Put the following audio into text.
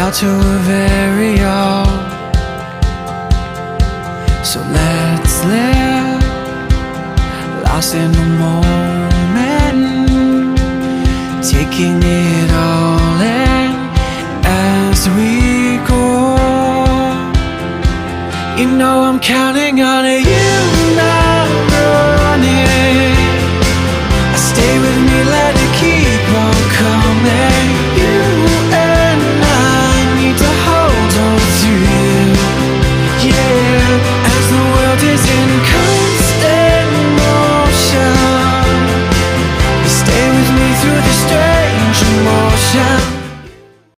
about to vary all. So let's live, lost in the moment, taking it all in as we go. You know I'm counting on you, not running. Stay with me, let it keep on coming. You and I need to hold on to you, yeah. As the world is in constant motion, you stay with me through the strange emotion.